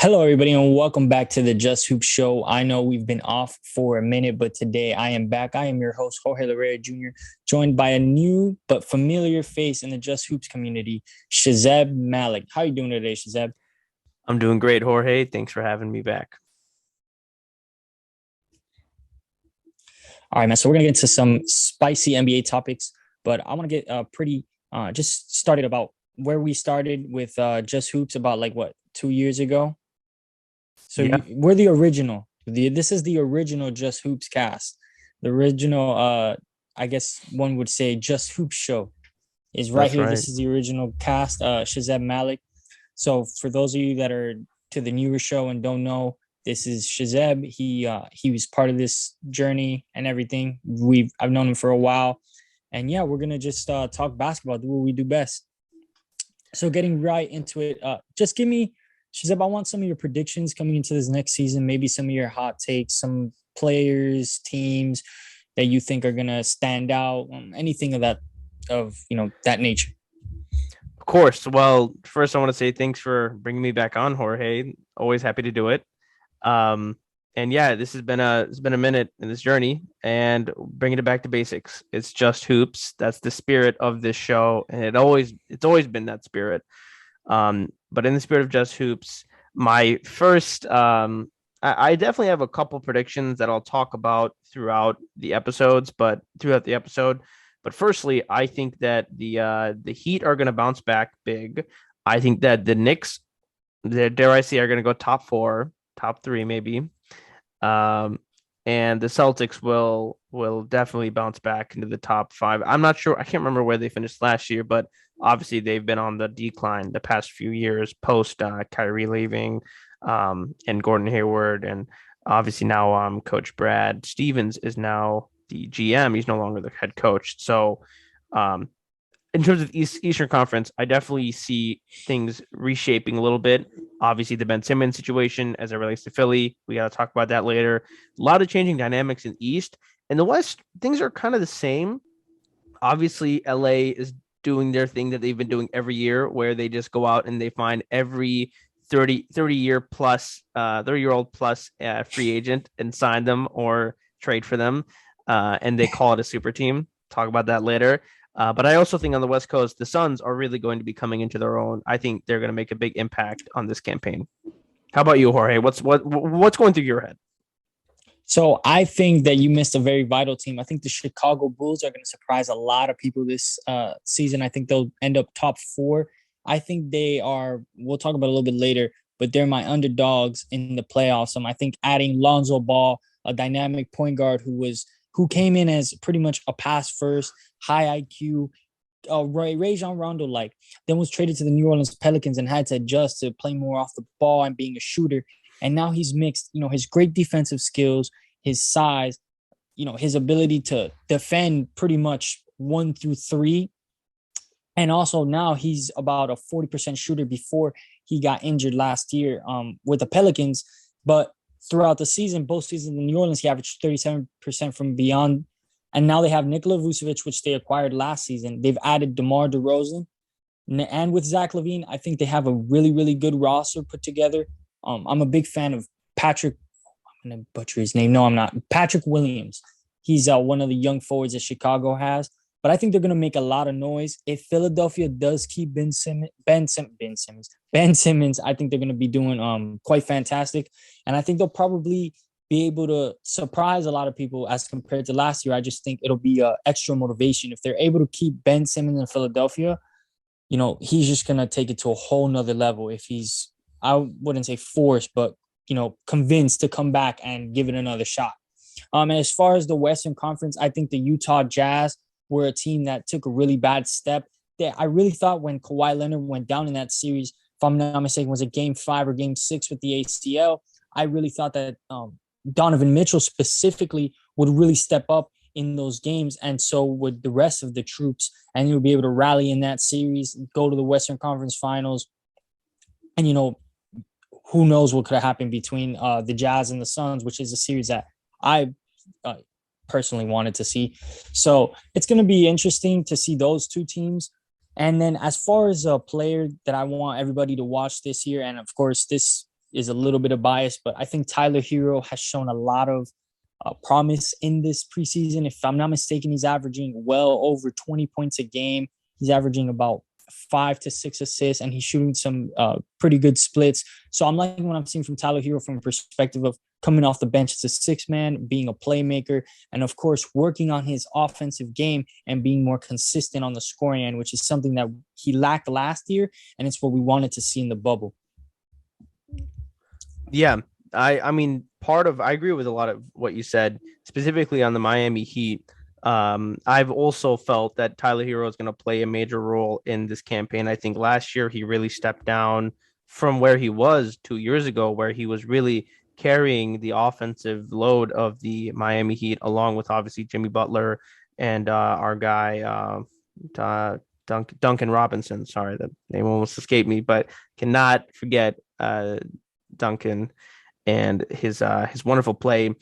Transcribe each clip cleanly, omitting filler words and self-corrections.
Hello, everybody, and welcome back to the Just Hoop Show. I know we've been off for a minute, but today I am back. I am your host, Jorge Larrea Jr., joined by a new but familiar face in the Just Hoops community, Shazeb Malik. How are you doing today, Shazeb? I'm doing great, Jorge. Thanks for having me back. All right, man. So we're gonna get into some spicy NBA topics, but I want to get pretty just started about where we started with Just Hoops about like what 2 years ago. So Yeah, we're the original. This is the original Just Hoops cast. The original, I guess one would say Just Hoops show is right that's here. right. This is the original cast, Shazeb Malik. So for those of you that are to the newer show and don't know, this is Shazeb. He was part of this journey and everything. I've known him for a while, and yeah, we're gonna just talk basketball, do what we do best. So getting right into it, just give me, Shazeb, I want some of your predictions coming into this next season, maybe some of your hot takes, some players, teams that you think are gonna stand out, anything of that nature. Of course. Well, first I want to say thanks for bringing me back on, Jorge. Always happy to do it. Um, and yeah, it's been a minute in this journey, and bringing it back to basics. It's just hoops. That's the spirit of this show, and it's always been that spirit. But in the spirit of just hoops, my first I definitely have a couple predictions that I'll talk about throughout the episode. But firstly, I think that the Heat are gonna bounce back big. I think that the Knicks, dare I say, are gonna go top four, top three, maybe. Um, and the Celtics will definitely bounce back into the top five. I'm not sure. I can't remember where they finished last year, but obviously they've been on the decline the past few years post Kyrie leaving, and Gordon Hayward, and obviously now Coach Brad Stevens is now the GM. He's no longer the head coach. So um, in terms of Eastern Conference, I definitely see things reshaping a little bit. Obviously, the Ben Simmons situation as it relates to Philly, we got to talk about that later. A lot of changing dynamics in East. In the West, things are kind of the same. Obviously, LA is doing their thing that they've been doing every year, where they just go out and they find every 30 year plus 30-year-old plus free agent and sign them or trade for them, and they call it a super team. Talk about that later. But I also think on the West Coast, the Suns are really going to be coming into their own. I think they're going to make a big impact on this campaign. How about you, Jorge? What's going through your head? So I think that you missed a very vital team. I think the Chicago Bulls are going to surprise a lot of people this season. I think they'll end up top four. I think they are. We'll talk about it a little bit later, but they're my underdogs in the playoffs. I think adding Lonzo Ball, a dynamic point guard who came in as pretty much a pass first, high IQ, Rajon Rondo like, then was traded to the New Orleans Pelicans and had to adjust to play more off the ball and being a shooter. And now he's mixed, his great defensive skills, his size, his ability to defend pretty much 1 through 3. And also now he's about a 40% shooter before he got injured last year with the Pelicans. But throughout the season, both seasons in New Orleans, he averaged 37% from beyond. And now they have Nikola Vucevic, which they acquired last season. They've added DeMar DeRozan. And with Zach LaVine, I think they have a really, really good roster put together. I'm a big fan of Patrick. I'm going to butcher his name. No, I'm not. Patrick Williams. He's one of the young forwards that Chicago has. But I think they're going to make a lot of noise. If Philadelphia does keep Ben Simmons, I think they're going to be doing quite fantastic. And I think they'll probably be able to surprise a lot of people as compared to last year. I just think it'll be extra motivation. If they're able to keep Ben Simmons in Philadelphia, he's just going to take it to a whole nother level if he's, I wouldn't say forced, but, convinced to come back and give it another shot. And as far as the Western Conference, I think the Utah Jazz were a team that took a really bad step. I really thought when Kawhi Leonard went down in that series, if I'm not mistaken, was it game 5 or game 6 with the ACL? I really thought that Donovan Mitchell specifically would really step up in those games, and so would the rest of the troops, and you'll be able to rally in that series, go to the Western Conference Finals, and who knows what could have happened between the Jazz and the Suns, which is a series that I personally wanted to see. So it's going to be interesting to see those two teams. And then as far as a player that I want everybody to watch this year, and of course this is a little bit of bias, but I think Tyler Hero has shown a lot of promise in this preseason. If I'm not mistaken, he's averaging well over 20 points a game. He's averaging about 5 to 6 assists, and he's shooting some pretty good splits. So I'm liking what I'm seeing from Tyler Hero from a perspective of coming off the bench as a six man, being a playmaker, and of course, working on his offensive game and being more consistent on the scoring end, which is something that he lacked last year. And it's what we wanted to see in the bubble. Yeah, I mean, I agree with a lot of what you said, specifically on the Miami Heat. I've also felt that Tyler Hero is going to play a major role in this campaign. I think last year he really stepped down from where he was 2 years ago, where he was really carrying the offensive load of the Miami Heat, along with obviously Jimmy Butler and our guy Duncan Robinson. Sorry, that name almost escaped me, but cannot forget Duncan and his wonderful play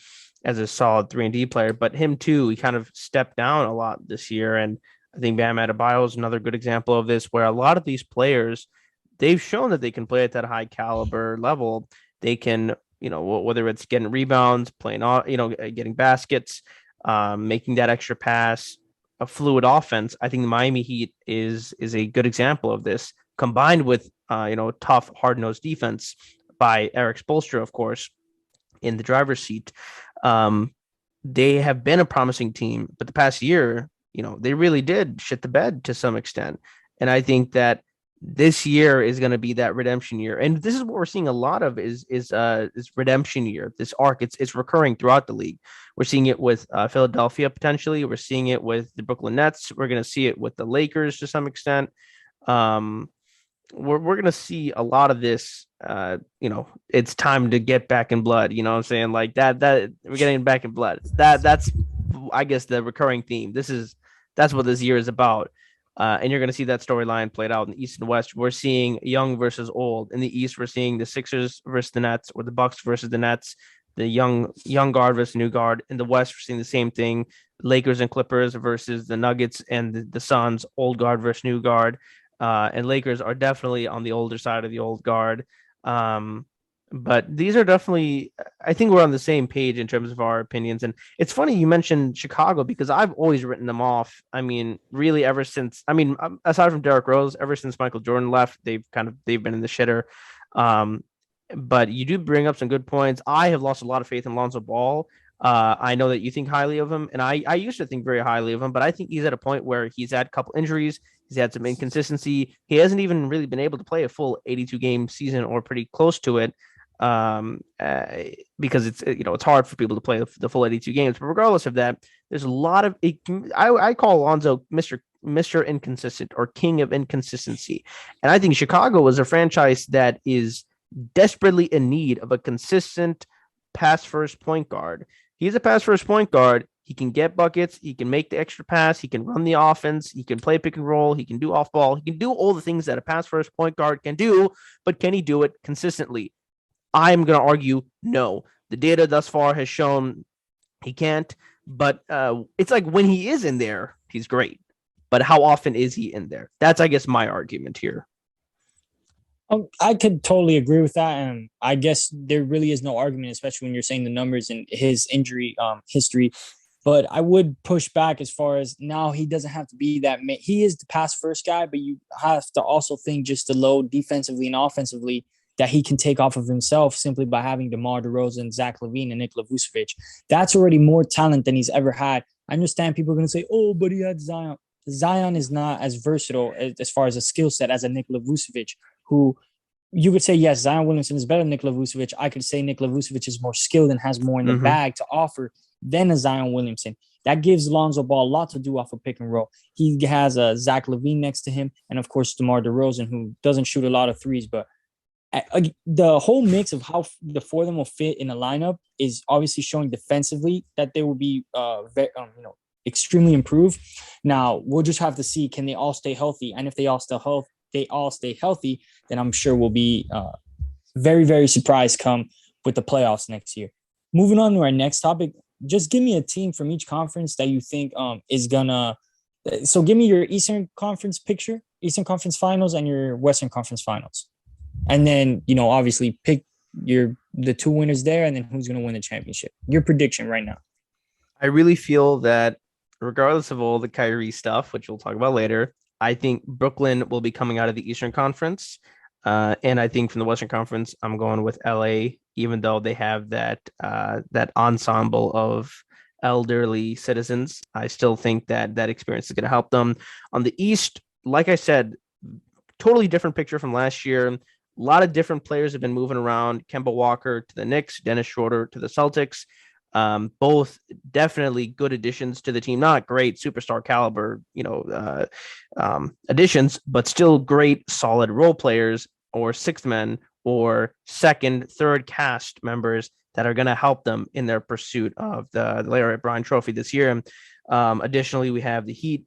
as a solid 3-and-D player. But him too, he kind of stepped down a lot this year. And I think Bam Adebayo is another good example of this, where a lot of these players, they've shown that they can play at that high caliber level. They can, whether it's getting rebounds, playing, getting baskets, making that extra pass, a fluid offense. I think the Miami Heat is a good example of this, combined with tough, hard-nosed defense by Eric Spoelstra, of course, in the driver's seat. They have been a promising team, but the past year, they really did shit the bed to some extent. And I think that this year is going to be that redemption year. And this is what we're seeing a lot of is redemption year, this arc. It's recurring throughout the league. We're seeing it with Philadelphia potentially. We're seeing it with the Brooklyn Nets. We're going to see it with the Lakers to some extent. We're going to see a lot of this. It's time to get back in blood. You know what I'm saying? Like that we're getting back in blood. That's I guess the recurring theme. That's what this year is about. And you're going to see that storyline played out in the East and West. We're seeing young versus old. In the East, we're seeing the Sixers versus the Nets, or the Bucks versus the Nets, the young guard versus new guard. In the West, we're seeing the same thing: Lakers and Clippers versus the Nuggets and the Suns, old guard versus new guard. And Lakers are definitely on the older side of the old guard. But these are definitely, I think we're on the same page in terms of our opinions. And it's funny you mentioned Chicago, because I've always written them off. I mean, really ever since, aside from Derrick Rose, ever since Michael Jordan left, they've been in the shitter. But you do bring up some good points. I have lost a lot of faith in Lonzo Ball. I know that you think highly of him, and I used to think very highly of him, but I think he's at a point where he's had a couple injuries. He's had some inconsistency. He hasn't even really been able to play a full 82 game season or pretty close to it, because it's hard for people to play the full 82 games. But regardless of that, there's a lot of I call Alonzo Mr. Inconsistent, or King of Inconsistency, and I think Chicago is a franchise that is desperately in need of a consistent pass first point guard. He's a pass first point guard. He can get buckets. He can make the extra pass. He can run the offense. He can play pick and roll. He can do off ball. He can do all the things that a pass first point guard can do, but can he do it consistently? I'm going to argue no. The data thus far has shown he can't, but it's like when he is in there, he's great. But how often is he in there? That's, I guess, my argument here. I could totally agree with that. And I guess there really is no argument, especially when you're saying the numbers and his injury history. But I would push back as far as now he doesn't have to be that. He is the pass first guy, but you have to also think just the load defensively and offensively that he can take off of himself simply by having DeMar DeRozan, Zach LaVine, and Nikola Vucevic. That's already more talent than he's ever had. I understand people are going to say, oh, but he had Zion. Zion is not as versatile as far as a skill set as a Nikola Vucevic, who you could say, yes, Zion Williamson is better than Nikola Vucevic. I could say Nikola Vucevic is more skilled and has more in the bag to offer than a Zion Williamson. That gives Lonzo Ball a lot to do off of pick and roll. He has a Zach LaVine next to him, and of course DeMar DeRozan, who doesn't shoot a lot of threes. But the whole mix of how the four of them will fit in a lineup is obviously showing defensively that they will be extremely improved. Now we'll just have to see, can they all stay healthy, and if they all stay healthy, then I'm sure we'll be very, very surprised come with the playoffs next year. Moving on to our next topic, just give me a team from each conference that you think is gonna. So give me your Eastern Conference picture, Eastern Conference Finals, and your Western Conference Finals, and then obviously pick your the two winners there, and then who's going to win the championship? Your prediction right now. I really feel that regardless of all the Kyrie stuff, which we'll talk about later, I think Brooklyn will be coming out of the Eastern Conference. And I think from the Western Conference, I'm going with LA, even though they have that ensemble of elderly citizens. I still think that experience is going to help them. On the East, like I said, totally different picture from last year. A lot of different players have been moving around. Kemba Walker to the Knicks, Dennis Schroeder to the Celtics. Both definitely good additions to the team. Not great superstar caliber, additions, but still great, solid role players or sixth men or second, third cast members that are going to help them in their pursuit of the Larry O'Brien Trophy this year. Additionally, we have the Heat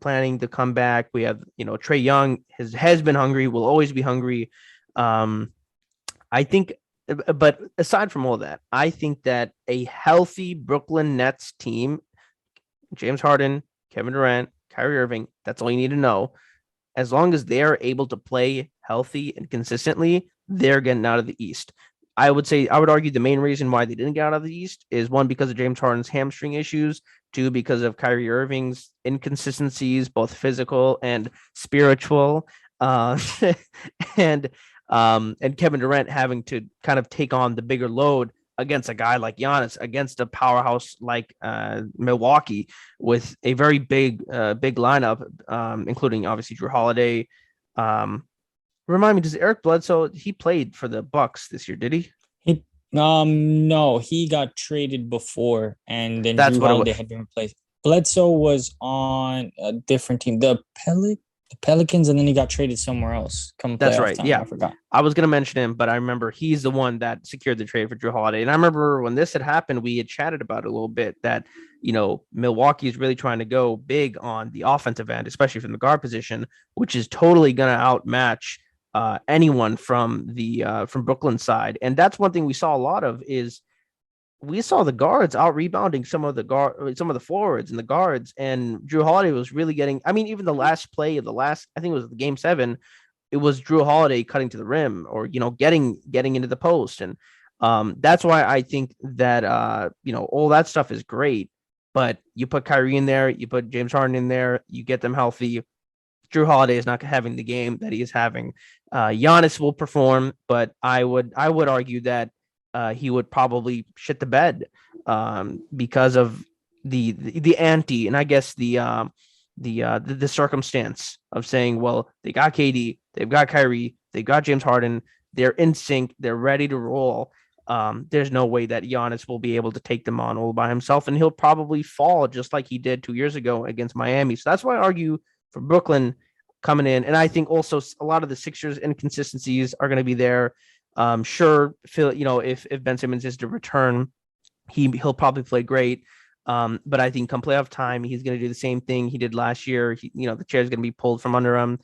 planning to come back. We have, Trae Young has been hungry, will always be hungry. I think, but aside from all that, I think that a healthy Brooklyn Nets team, James Harden, Kevin Durant, Kyrie Irving, that's all you need to know. As long as they are able to play healthy and consistently, they're getting out of the East. I would argue the main reason why they didn't get out of the East is one, because of James Harden's hamstring issues, two, because of Kyrie Irving's inconsistencies, both physical and spiritual, and Kevin Durant having to kind of take on the bigger load against a guy like Giannis, against a powerhouse like Milwaukee, with a very big lineup, including obviously Drew Holiday. Remind me, does Eric Bledsoe, he played for the Bucks this year, did he? No, he got traded before, and then That's Drew what it Holiday was. had been replaced. Bledsoe was on a different team, the Pelicans, and then he got traded somewhere else come That's playoff right. time. Yeah. I forgot. I was going to mention him, but I remember he's the one that secured the trade for Drew Holiday. And I remember when this had happened, we had chatted about it a little bit that, Milwaukee is really trying to go big on the offensive end, especially from the guard position, which is totally going to outmatch anyone from Brooklyn side. And that's one thing we saw a lot of is we saw the guards out rebounding some of the forwards and the guards, and Drew Holiday was really getting. I mean, even the last play of I think it was the game 7, it was Drew Holiday cutting to the rim or getting into the post, and that's why I think that all that stuff is great. But you put Kyrie in there, you put James Harden in there, you get them healthy. Drew Holiday is not having the game that he is having. Giannis will perform, but I would argue that he would probably shit the bed because of the ante, and I guess the circumstance of saying, well, they got KD, they've got Kyrie, they've got James Harden, they're in sync, they're ready to roll. There's no way that Giannis will be able to take them on all by himself, and he'll probably fall just like he did 2 years ago against Miami. So that's why I argue for Brooklyn coming in, and I think also a lot of the Sixers inconsistencies are going to be there. Sure, Phil, if Ben Simmons is to return, he'll probably play great. But I think come playoff time, he's going to do the same thing he did last year. The chair is going to be pulled from under him.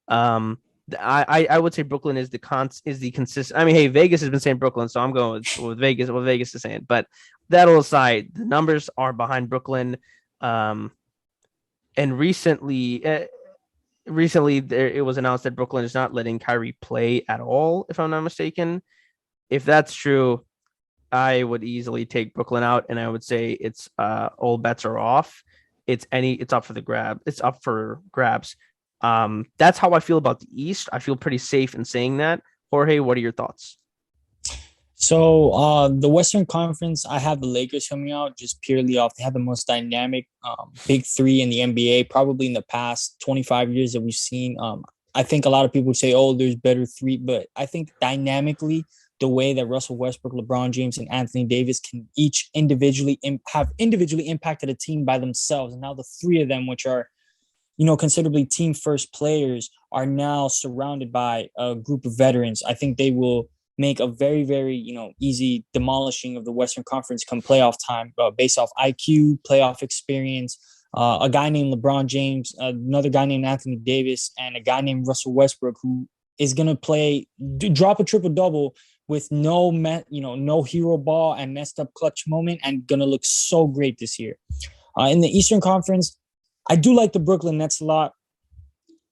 I would say Brooklyn is the consistent. I mean, hey, Vegas has been saying Brooklyn, so I'm going with Vegas. What Vegas is saying, but that all aside, the numbers are behind Brooklyn. And recently it was announced that Brooklyn is not letting Kyrie play at all, if I'm not mistaken. If that's true, I would easily take Brooklyn out, and I would say it's all bets are off. It's up for the grab. It's up for grabs. That's how I feel about the East. I feel pretty safe in saying that. Jorge, what are your thoughts? So the Western Conference, I have the Lakers coming out just purely off. They have the most dynamic big three in the NBA, probably in the past 25 years that we've seen. I think a lot of people say, "Oh, there's better three," but I think dynamically, the way that Russell Westbrook, LeBron James, and Anthony Davis can each have individually impacted a team by themselves, and now the three of them, which are considerably team first players, are now surrounded by a group of veterans. I think they will make a very, very, easy demolishing of the Western Conference come playoff time, based off IQ, playoff experience. A guy named LeBron James, another guy named Anthony Davis, and a guy named Russell Westbrook, who is going to drop a triple double with no hero ball and messed up clutch moment, and going to look so great this year. In the Eastern Conference, I do like the Brooklyn Nets a lot.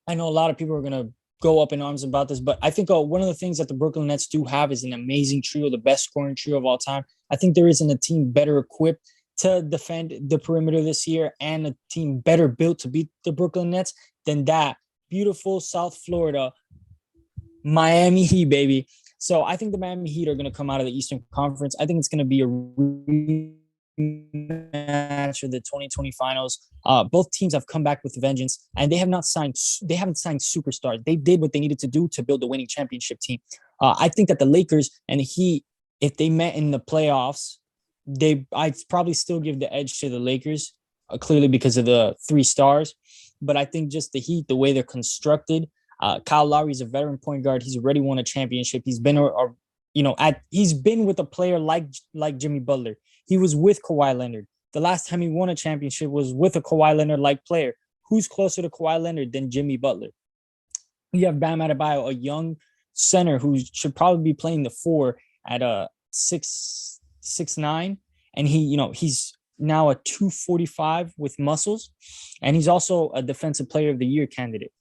I know a lot of people are going to go up in arms about this, but I think one of the things that the Brooklyn Nets do have is an amazing trio, the best scoring trio of all time. I think there isn't a team better equipped to defend the perimeter this year and a team better built to beat the Brooklyn Nets than that beautiful South Florida Miami Heat, baby. So I think the Miami Heat are going to come out of the Eastern Conference. I think it's going to be a rematch of the 2020 finals. Both teams have come back with vengeance, and they haven't signed superstars. They did what they needed to do to build a winning championship team. I think that the Lakers and the Heat, if they met in the playoffs, I'd probably still give the edge to the Lakers, clearly because of the 3 stars. But I think just the Heat, the way they're constructed, Kyle Lowry is a veteran point guard. He's already won a championship. He's been he's been with a player like Jimmy Butler. He was with Kawhi Leonard. The last time he won a championship was with a Kawhi Leonard-like player. Who's closer to Kawhi Leonard than Jimmy Butler? You have Bam Adebayo, a young center who should probably be playing the 4 at a 6'9", and he's now a 245 with muscles, and he's also a Defensive Player of the Year candidate.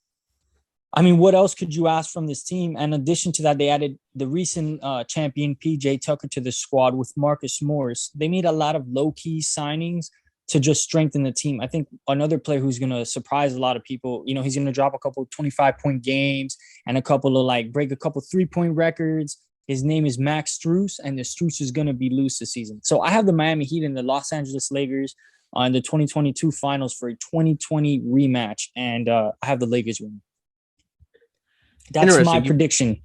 I mean, what else could you ask from this team? And in addition to that, they added the recent champion PJ Tucker to the squad with Marcus Morris. They made a lot of low-key signings to just strengthen the team. I think another player who's going to surprise a lot of people, he's going to drop a couple 25-point games and a couple of break a couple 3-point records. His name is Max Strus, and the Strus is going to be loose this season. So I have the Miami Heat and the Los Angeles Lakers in the 2022 finals for a 2020 rematch, and I have the Lakers winning. That's my prediction.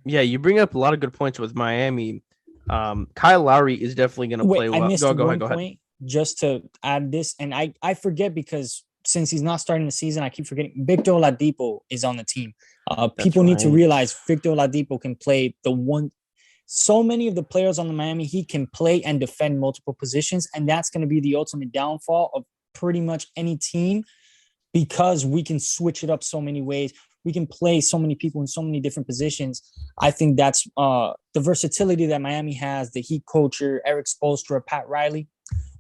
You bring up a lot of good points with Miami. Kyle Lowry is definitely going to play well. I missed go ahead. Just to add this, and I forget because since he's not starting the season, I keep forgetting Victor Oladipo is on the team. People need to realize Victor Oladipo can play so many of the players on the Miami Heat can play and defend multiple positions, and that's going to be the ultimate downfall of pretty much any team because we can switch it up so many ways. We can play so many people in so many different positions. I think that's the versatility that Miami has, the Heat culture, Eric Spoelstra, Pat Riley.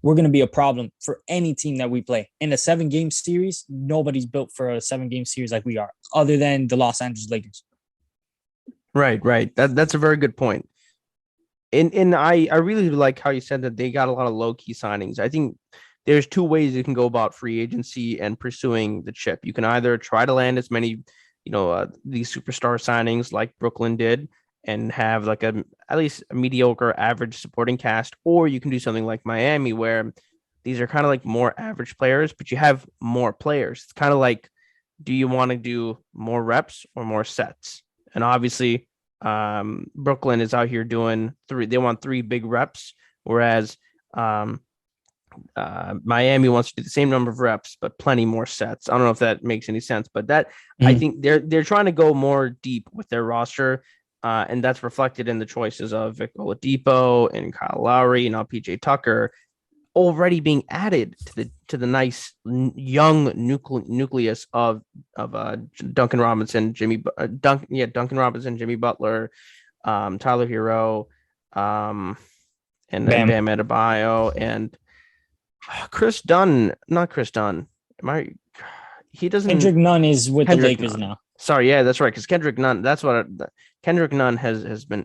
We're going to be a problem for any team that we play. In a 7-game series, nobody's built for a 7-game series like we are, other than the Los Angeles Lakers. Right. That's a very good point. And I really like how you said that they got a lot of low-key signings. I think there's 2 ways you can go about free agency and pursuing the chip. You can either try to land as many these superstar signings like Brooklyn did and have at least a mediocre average supporting cast, or you can do something like Miami where these are kind of like more average players, but you have more players. It's kind of like, do you want to do more reps or more sets? And obviously Brooklyn is out here doing 3. They want 3 big reps, whereas Miami wants to do the same number of reps, but plenty more sets. I don't know if that makes any sense, but I think they're trying to go more deep with their roster, and that's reflected in the choices of Victor Oladipo and Kyle Lowry and now PJ Tucker already being added to the nice young nucleus of Duncan Robinson, Jimmy Butler, Tyler Hero, and then Bam Adebayo and not Chris Dunn. He doesn't. Kendrick Nunn is with the Lakers now. Sorry, yeah, that's right. Because Kendrick Nunn, Kendrick Nunn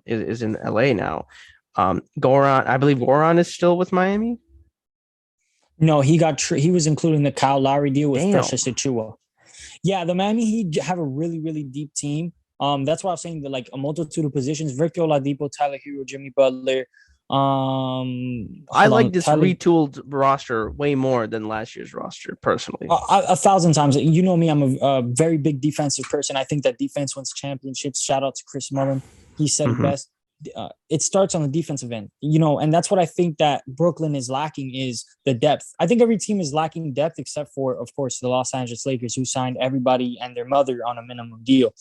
is in LA now. Goran, I believe Goran is still with Miami. No, he was included in the Kyle Lowry deal with Precious Achiuwa. Yeah, the Miami Heat have a really, really deep team. That's why I was saying that a multitude of positions: Victor Oladipo, Tyler Hero, Jimmy Butler. I like this retooled roster way more than last year's roster, personally. 1,000 times. You know me, I'm a very big defensive person. I think that defense wins championships. Shout out to Chris Mullin. He said it best. It starts on the defensive end, and that's what I think that Brooklyn is lacking is the depth. I think every team is lacking depth except for, of course, the Los Angeles Lakers, who signed everybody and their mother on a minimum deal.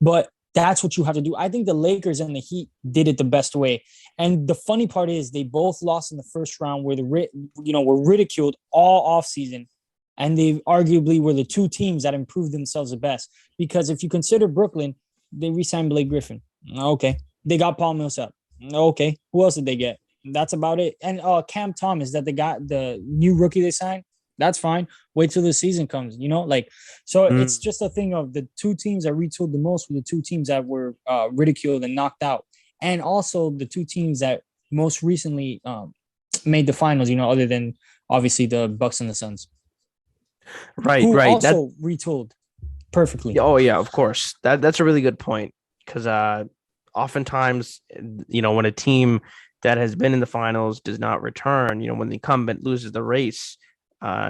But that's what you have to do. I think the Lakers and the Heat did it the best way. And the funny part is they both lost in the first round where were ridiculed all offseason. And they arguably were the 2 teams that improved themselves the best. Because if you consider Brooklyn, they re-signed Blake Griffin. Okay. They got Paul Millsap. Okay. Who else did they get? That's about it. And Cam Thomas, that they got the new rookie they signed. That's fine. Wait till the season comes, like, so it's Mm. just a thing of the two teams that retooled the most were the two teams that were ridiculed and knocked out. And also the two teams that most recently made the finals, other than obviously the Bucks and the Suns, Right, who right. That also retooled perfectly. Oh yeah, of course. That's a really good point because oftentimes when a team that has been in the finals does not return, when the incumbent loses the race,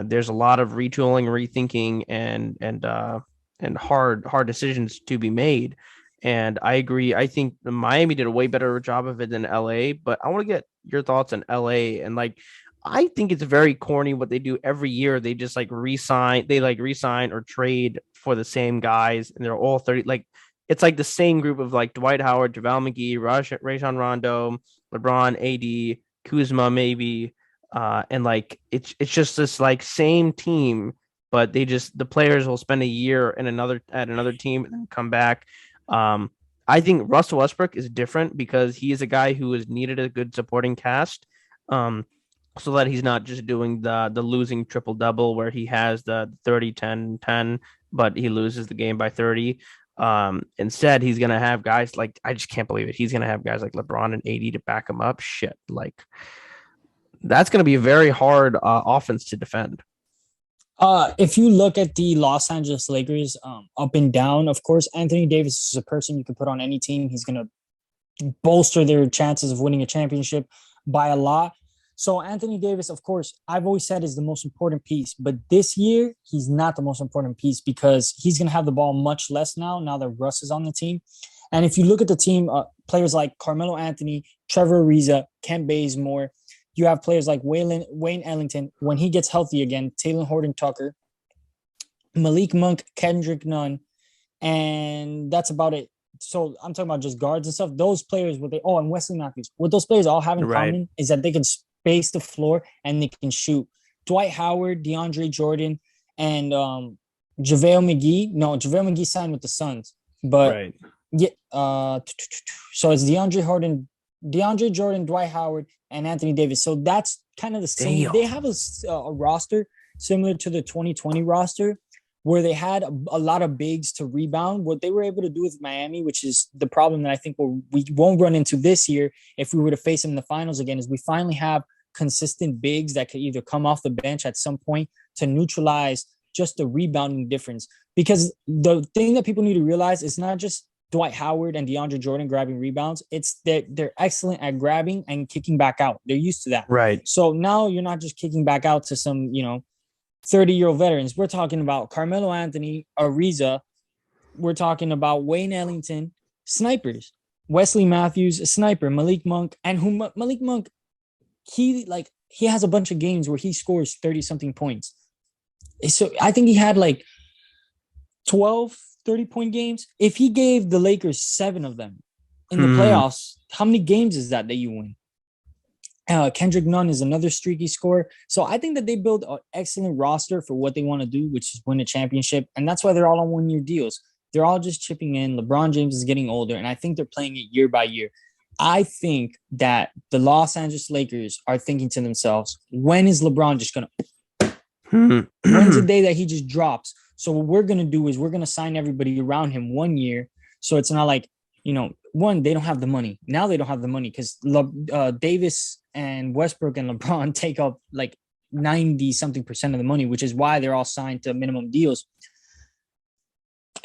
there's a lot of retooling, rethinking, and hard decisions to be made. And I agree. I think Miami did a way better job of it than LA, but I want to get your thoughts on LA and like I think it's very corny what they do every year. They just resign or trade for the same guys, and they're all 30. Like it's like the same group of like Dwight Howard, JaVale McGee, Rajon Rondo, LeBron, AD, Kuzma, maybe. And like it's just this like same team, but the players will spend a year in another team and then come back. Um, I think Russell Westbrook is different because he is a guy who has needed a good supporting cast. Um, so that he's not just doing the losing triple double where he has the 30 10 10, but he loses the game by 30. Instead he's going to have guys like I just can't believe it, he's going to have guys like LeBron and AD to back him up. Shit, like that's going to be a very hard offense to defend. If you look at the Los Angeles Lakers, up and down, of course, Anthony Davis is a person you can put on any team. He's going to bolster their chances of winning a championship by a lot. So Anthony Davis, of course, I've always said is the most important piece, but this year he's not the most important piece because he's going to have the ball much less now that Russ is on the team. And if you look at the team, players like Carmelo Anthony, Trevor Ariza, Kent Bazemore, you have players like Wayne Ellington. When he gets healthy again, Taylor Horton Tucker, Malik Monk, Kendrick Nunn, and that's about it. So I'm talking about just guards and stuff. Those players, and Wesley Matthews. What those players all have in Right. common is that they can space the floor and they can shoot. Dwight Howard, DeAndre Jordan, and JaVale McGee. No, JaVale McGee signed with the Suns, but Right. yeah. So it's DeAndre Jordan, Dwight Howard, and Anthony Davis. So that's kind of the same. Damn. They have a roster similar to the 2020 roster where they had a lot of bigs to rebound. What they were able to do with Miami, which is the problem that I think we won't run into this year if we were to face them in the finals again, is we finally have consistent bigs that could either come off the bench at some point to neutralize just the rebounding difference. Because the thing that people need to realize is not just Dwight Howard and DeAndre Jordan grabbing rebounds. It's that they're excellent at grabbing and kicking back out. They're used to that. Right. So now you're not just kicking back out to some, 30-year-old veterans. We're talking about Carmelo Anthony, Ariza. We're talking about Wayne Ellington, snipers. Wesley Matthews, a sniper. Malik Monk, and Malik Monk, he has a bunch of games where he scores 30-something points. So I think he had like 12 30-point games. If he gave the Lakers 7 of them in the playoffs, how many games is that you win? Kendrick Nunn is another streaky scorer. So I think that they build an excellent roster for what they want to do, which is win a championship. And that's why they're all on one-year deals. They're all just chipping in. LeBron James is getting older, and I think they're playing it year by year. I think that the Los Angeles Lakers are thinking to themselves, when is LeBron just going to when's the day that he just drops? So what we're going to do is we're going to sign everybody around him 1 year. So it's not like, one, they don't have the money. Now they don't have the money because Davis and Westbrook and LeBron take up like 90-something% of the money, which is why they're all signed to minimum deals.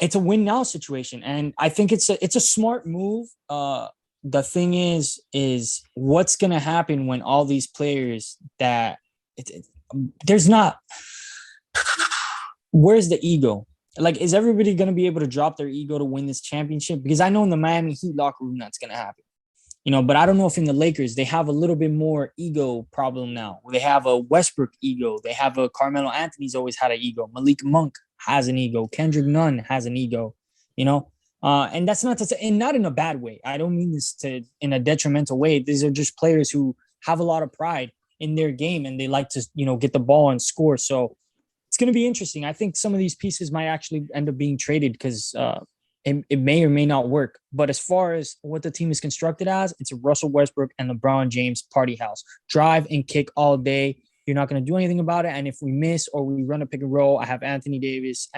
It's a win now situation. And I think it's a smart move. The thing is what's going to happen when all these players that there's not, where's the ego? Like, is everybody going to be able to drop their ego to win this championship? Because I know in the Miami Heat locker room, that's going to happen. But I don't know if in the Lakers, they have a little bit more ego problem now. They have a Westbrook ego. They have a Carmelo Anthony's always had an ego. Malik Monk has an ego. Kendrick Nunn has an ego, and that's not to say, and not in a bad way. I don't mean this in a detrimental way. These are just players who have a lot of pride in their game and they like to, get the ball and score. So it's going to be interesting. I think some of these pieces might actually end up being traded because it may or may not work. But as far as what the team is constructed as, it's a Russell Westbrook and LeBron James party house. Drive and kick all day. You're not going to do anything about it. And if we miss or we run a pick and roll, I have Anthony Davis,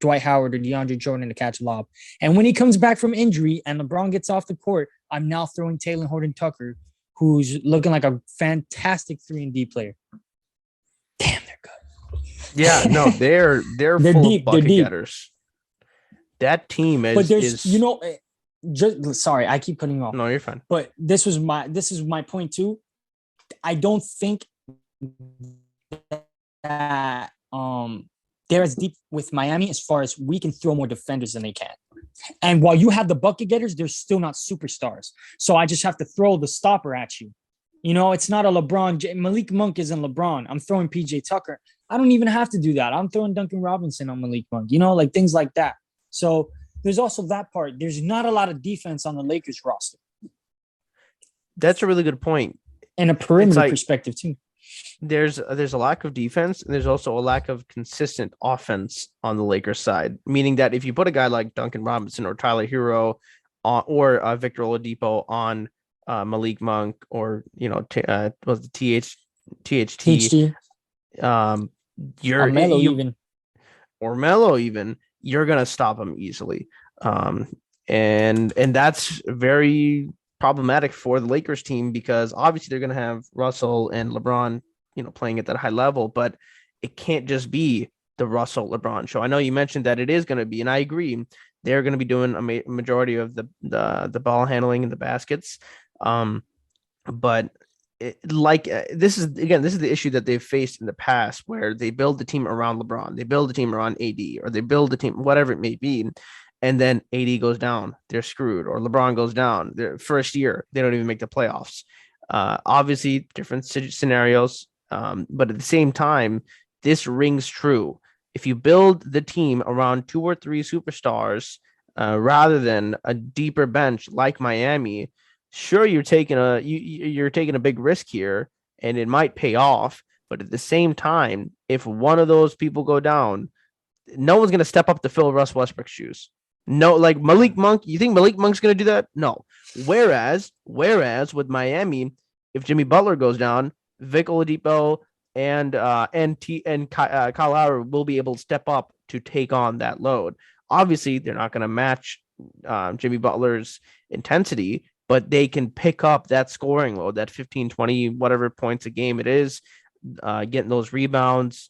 Dwight Howard, or DeAndre Jordan to catch a lob. And when he comes back from injury and LeBron gets off the court, I'm now throwing Taylor Horton-Tucker, who's looking like a fantastic 3-and-D player. Damn, they're good. Yeah, no, they're full deep, of bucket getters. That team is sorry, I keep cutting you off. No, you're fine. But this is my point too. I don't think that they're as deep with Miami as far as we can throw more defenders than they can. And while you have the bucket getters, they're still not superstars. So I just have to throw the stopper at you. It's not a LeBron. Malik Monk isn't LeBron. I'm throwing PJ Tucker. I don't even have to do that. I'm throwing Duncan Robinson on Malik Monk, like things like that. So there's also that part. There's not a lot of defense on the Lakers roster. That's a really good point. And a perimeter perspective too. There's a lack of defense, and there's also a lack of consistent offense on the Lakers side, meaning that if you put a guy like Duncan Robinson or Tyler Hero or Victor Oladipo on Malik Monk or was the THT Melo even, you're gonna stop him easily. And that's very problematic for the Lakers team, because obviously they're going to have Russell and LeBron, playing at that high level, but it can't just be the Russell LeBron show. I know you mentioned that it is going to be, and I agree, they're going to be doing a majority of the ball handling and the baskets. But this is the issue that they've faced in the past, where they build the team around LeBron, they build the team around AD, or they build the team, whatever it may be. And then AD goes down, they're screwed, or LeBron goes down their first year, they don't even make the playoffs. Obviously different scenarios. But at the same time, this rings true. If you build the team around 2 or 3 superstars, rather than a deeper bench like Miami, sure, you're taking a big risk here, and it might pay off. But at the same time, if one of those people go down, no one's going to step up to fill Russ Westbrook's shoes. No, like Malik Monk, you think Malik Monk's going to do that? No. Whereas with Miami, if Jimmy Butler goes down, Vic Oladipo and Kyle Lowry will be able to step up to take on that load. Obviously, they're not going to match Jimmy Butler's intensity, but they can pick up that scoring load, that 15, 20, whatever points a game it is, getting those rebounds,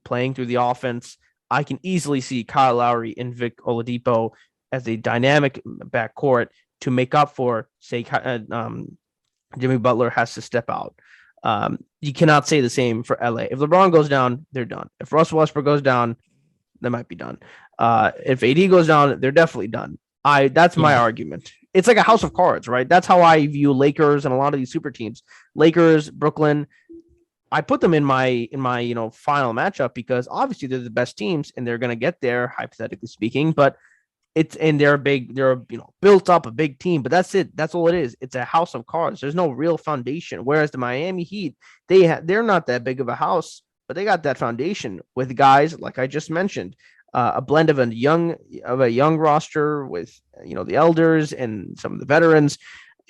playing through the offense. I can easily see Kyle Lowry and Vic Oladipo as a dynamic backcourt to make up for, say, Jimmy Butler has to step out. You cannot say the same for LA. If LeBron goes down, they're done. If Russell Westbrook goes down, they might be done. If AD goes down, they're definitely done. That's my argument. It's like a house of cards, right? That's how I view Lakers and a lot of these super teams. Lakers, Brooklyn, I put them in my final matchup because obviously they're the best teams and they're going to get there, hypothetically speaking, but they're built up a big team, but that's it. That's all it is. It's a house of cards. There's no real foundation. Whereas the Miami Heat, they're not that big of a house, but they got that foundation with guys like I just mentioned, a blend of a young roster with the elders and some of the veterans,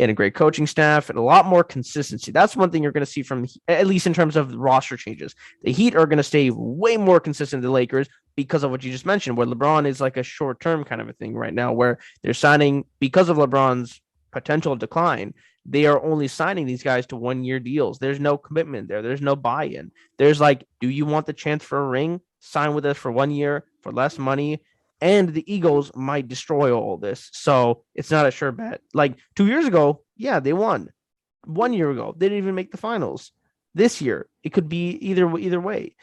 and a great coaching staff, and a lot more consistency. That's one thing you're going to see from, at least in terms of roster changes. The Heat are going to stay way more consistent than the Lakers because of what you just mentioned, where LeBron is like a short-term kind of a thing right now, where they're signing, because of LeBron's potential decline, they are only signing these guys to 1-year deals. There's no commitment there. There's no buy-in. There's like, do you want the chance for a ring? Sign with us for 1 year for less money. And the Eagles might destroy all this. So it's not a sure bet. Like 2 years ago, yeah, they won. 1 year ago, they didn't even make the finals. This year, it could be either way.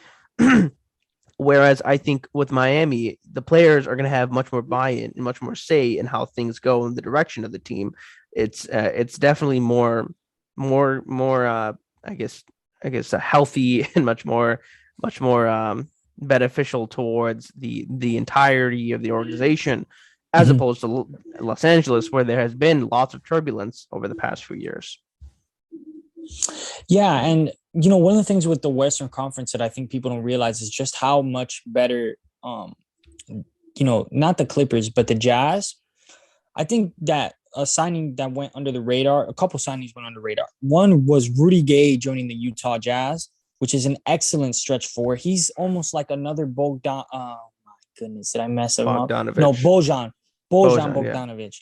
Whereas I think with Miami, the players are going to have much more buy-in and much more say in how things go in the direction of the team. It's definitely more I guess a healthy and much more beneficial towards the entirety of the organization, as opposed to Los Angeles, where there has been lots of turbulence over the past few years. Yeah, and one of the things with the Western Conference that I think people don't realize is just how much better, not the Clippers, but the Jazz. I think that a signing that went under the radar, a couple signings went under the radar. One was Rudy Gay joining the Utah Jazz. which is an excellent stretch four. He's almost like another Bogdan. Oh my goodness, did I mess him up? No, Bogdanovich. Bojan Bojan, yeah. Bogdanovic.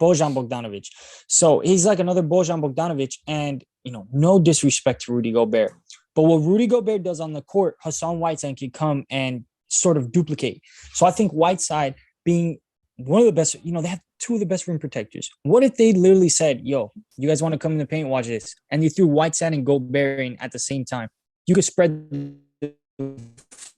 Bojan Bogdanovic. So he's like another Bojan Bogdanovic, and no disrespect to Rudy Gobert, but what Rudy Gobert does on the court, Hassan Whiteside can come and sort of duplicate. So I think Whiteside being one of the best, they have two of the best rim protectors. What if they literally said, yo, you guys want to come in the paint, watch this, and you threw Whiteside and Gobert in at the same time? You could spread the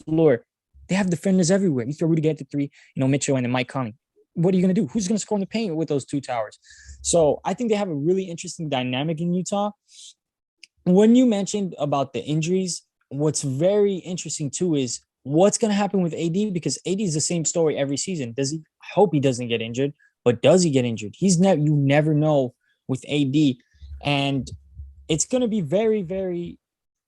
floor. They have defenders everywhere. You throw Rudy Gobert to three, Mitchell and then Mike Conley. What are you going to do? Who's going to score in the paint with those two towers? So I think they have a really interesting dynamic in Utah. When you mentioned about the injuries, what's very interesting too is what's going to happen with AD, because AD is the same story every season. Does he? I hope he doesn't get injured, but does he get injured? You never know with AD, and it's going to be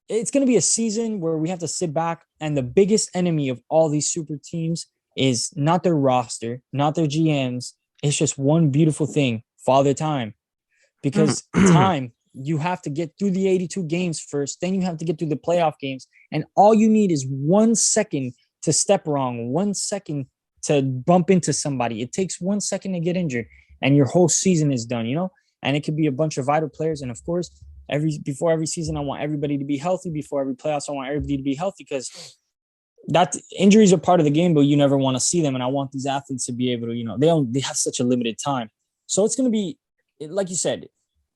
it's going to be a season where we have to sit back, and the biggest enemy of all these super teams is not their roster, not their GMs. It's just one beautiful thing: Father Time. Because time, you have to get through the 82 games first, then you have to get through the playoff games, and all you need is 1 second to step wrong, 1 second to bump into somebody. It takes 1 second to get injured, and your whole season is done, And it could be a bunch of vital players, and of course, before every season, I want everybody to be healthy. Before every playoffs, I want everybody to be healthy, because that injuries are part of the game, but you never want to see them. And I want these athletes to be able to, they have such a limited time. So it's going to be, like you said,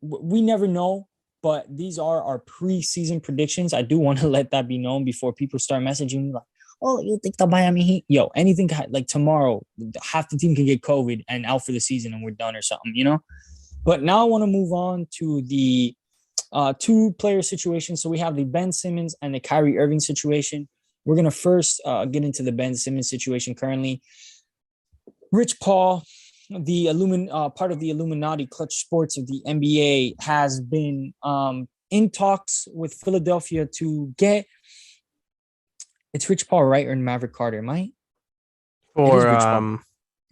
we never know, but these are our preseason predictions. I do want to let that be known before people start messaging me like, oh, you think the Miami Heat? Yo, anything like tomorrow, half the team can get COVID and out for the season and we're done or something, But now I want to move on to the two-player situation. So we have the Ben Simmons and the Kyrie Irving situation. We're going to first get into the Ben Simmons situation currently. Rich Paul, the part of the Illuminati Clutch Sports of the NBA, has been in talks with Philadelphia to get. It's Rich Paul, right, or Maverick Carter? Am I?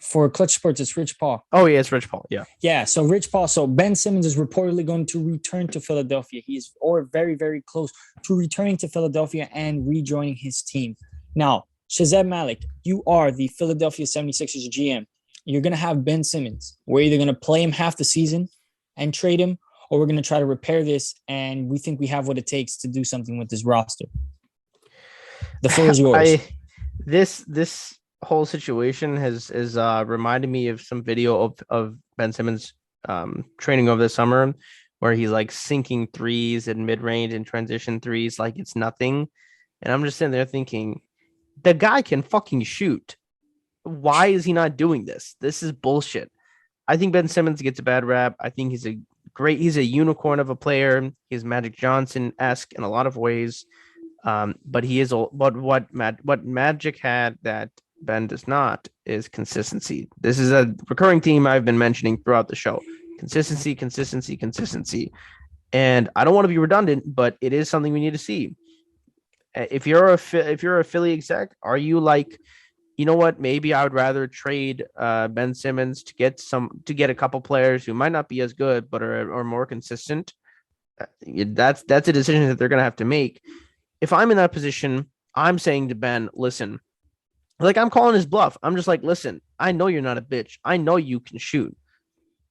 For Clutch Sports, it's Rich Paul. Oh yeah, it's Rich Paul. Yeah. Yeah. So Rich Paul. So Ben Simmons is reportedly going to return to Philadelphia. He is very, very close to returning to Philadelphia and rejoining his team. Now, Shazad Malik, you are the Philadelphia 76ers GM. You're going to have Ben Simmons. We're either going to play him half the season and trade him, or we're going to try to repair this, and we think we have what it takes to do something with this roster. The floor is yours. This whole situation has reminded me of some video of Ben Simmons training over the summer, where he's like sinking threes and mid-range and transition threes like it's nothing. And I'm just sitting there thinking, the guy can fucking shoot. Why is he not doing this? This is bullshit. I think Ben Simmons gets a bad rap. I think he's a unicorn of a player. He's Magic Johnson-esque in a lot of ways. But he is, but what Magic had that Ben does not is consistency. This is a recurring theme I've been mentioning throughout the show. Consistency. And I don't want to be redundant, but it is something we need to see. If you're a Philly exec, are you like, you know what? Maybe I would rather trade Ben Simmons to get a couple players who might not be as good but are more consistent. That's a decision that they're going to have to make. If I'm in that position, I'm saying to Ben, listen, like I'm calling his bluff. I'm just like, listen, I know you're not a bitch. I know you can shoot.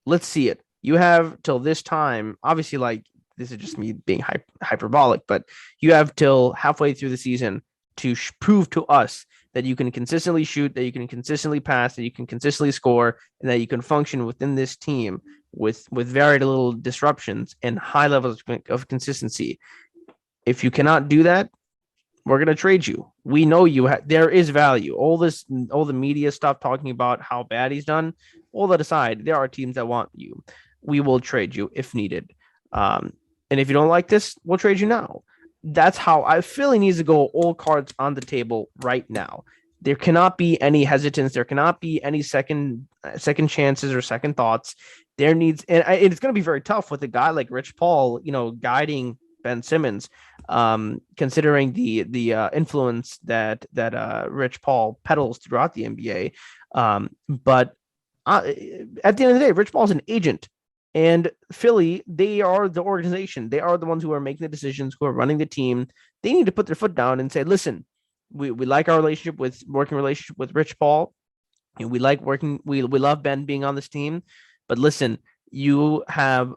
Let's see it. You have till this time, obviously, like this is just me being hyperbolic, but you have till halfway through the season to prove to us that you can consistently shoot, that you can consistently pass, that you can consistently score, and that you can function within this team with very little disruptions and high levels of consistency. If you cannot do that, we're going to trade you. We know there is value. All the media stuff talking about how bad he's done, all that aside, there are teams that want you. We will trade you if needed. And if you don't like this, we'll trade you now. That's how I feel he needs to go all cards on the table right now. There cannot be any hesitance. There cannot be any second chances or second thoughts. And it's going to be very tough with a guy like Rich Paul, guiding Ben Simmons, considering the influence that Rich Paul peddles throughout the NBA. But at the end of the day, Rich Paul is an agent. And Philly, they are the organization. They are the ones who are making the decisions, who are running the team. They need to put their foot down and say, listen, we like our working relationship with Rich Paul. And we like working, we love Ben being on this team. But listen, you have,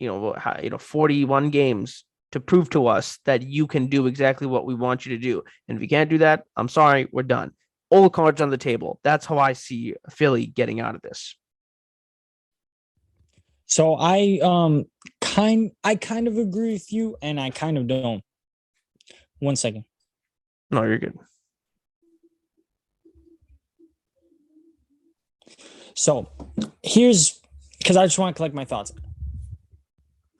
41 games to prove to us that you can do exactly what we want you to do. And if you can't do that, I'm sorry, we're done. All cards on the table. That's how I see Philly getting out of this. So I kind of agree with you, and I kind of don't. One second. No, you're good. So here's because I just want to collect my thoughts.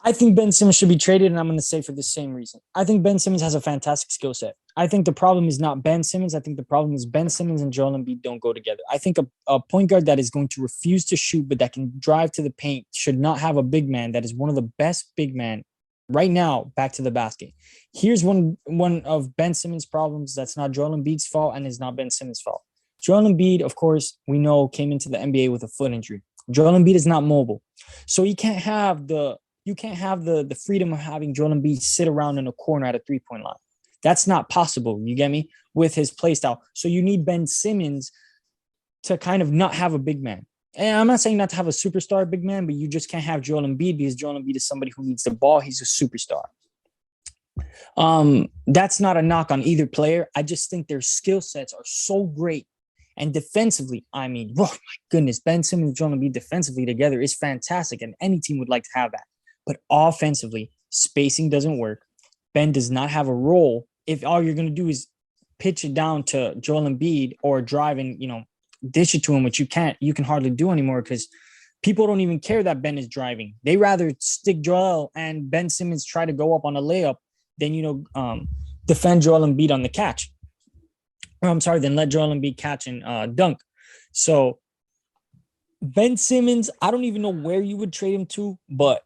I think Ben Simmons should be traded, and I'm going to say for the same reason. I think Ben Simmons has a fantastic skill set. I think the problem is not Ben Simmons. I think the problem is Ben Simmons and Joel Embiid don't go together. I think a point guard that is going to refuse to shoot, but that can drive to the paint, should not have a big man that is one of the best big men right now back to the basket. Here's one of Ben Simmons' problems that's not Joel Embiid's fault and is not Ben Simmons' fault. Joel Embiid, of course, we know came into the NBA with a foot injury. Joel Embiid is not mobile, so you can't have the freedom of having Joel Embiid sit around in a corner at a 3-point line. That's not possible. You get me? With his play style. So you need Ben Simmons to kind of not have a big man. And I'm not saying not to have a superstar big man, but you just can't have Joel Embiid because Joel Embiid is somebody who needs the ball. He's a superstar. That's not a knock on either player. I just think their skill sets are so great. And defensively, I mean, oh my goodness, Ben Simmons and Joel Embiid defensively together is fantastic, and any team would like to have that. But offensively, spacing doesn't work. Ben does not have a role. If all you're going to do is pitch it down to Joel Embiid or drive and, dish it to him, which you can hardly do anymore because people don't even care that Ben is driving. They rather stick Joel and Ben Simmons try to go up on a layup than, defend Joel Embiid on the catch. I'm sorry, then let Joel Embiid catch and dunk. So Ben Simmons, I don't even know where you would trade him to, but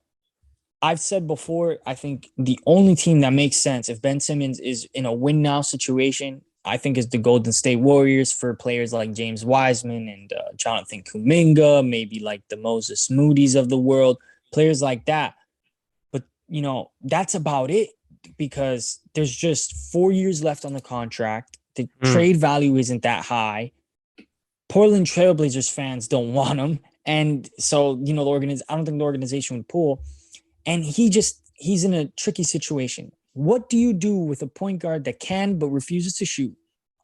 I've said before, I think the only team that makes sense if Ben Simmons is in a win now situation, I think is the Golden State Warriors for players like James Wiseman and Jonathan Kuminga, maybe like the Moses Moody's of the world, players like that. But, that's about it because there's just 4 years left on the contract. The trade value isn't that high. Portland Trailblazers fans don't want him. And so, I don't think the organization would pull. And he's in a tricky situation. What do you do with a point guard that can but refuses to shoot?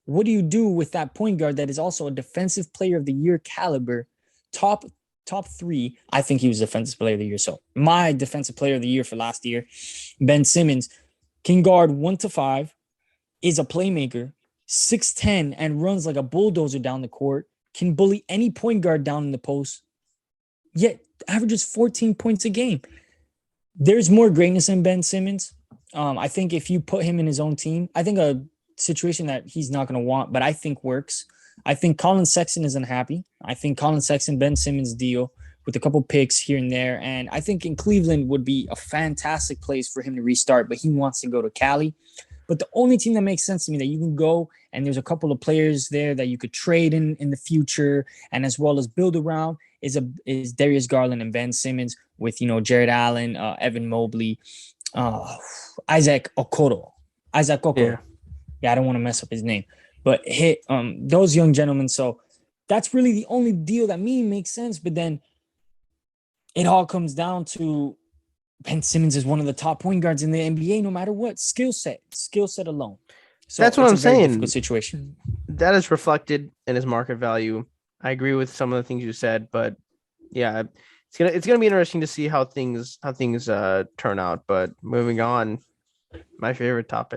What do you do with that point guard that is also a defensive player of the year caliber, top 3? I think he was defensive player of the year. So my defensive player of the year for last year, Ben Simmons, can guard 1 to 5, is a playmaker, 6'10", and runs like a bulldozer down the court, can bully any point guard down in the post, yet averages 14 points a game. There's more greatness in Ben Simmons. I think if you put him in his own team, I think a situation that he's not going to want, but I think works. I think Colin Sexton is unhappy. I think Colin Sexton, Ben Simmons deal with a couple picks here and there. And I think in Cleveland would be a fantastic place for him to restart, but he wants to go to Cali. But the only team that makes sense to me that you can go and there's a couple of players there that you could trade in the future and as well as build around is Darius Garland and Ben Simmons with, Jared Allen, Evan Mobley, Isaac Okoro. Yeah. Yeah, I don't want to mess up his name. But those young gentlemen. So that's really the only deal that makes sense. But then it all comes down to Ben Simmons is one of the top point guards in the NBA, no matter what. Skill set alone. So that's what I'm saying. Difficult situation. That is reflected in his market value. I agree with some of the things you said, but yeah, it's gonna be interesting to see how things turn out. But moving on, my favorite topic.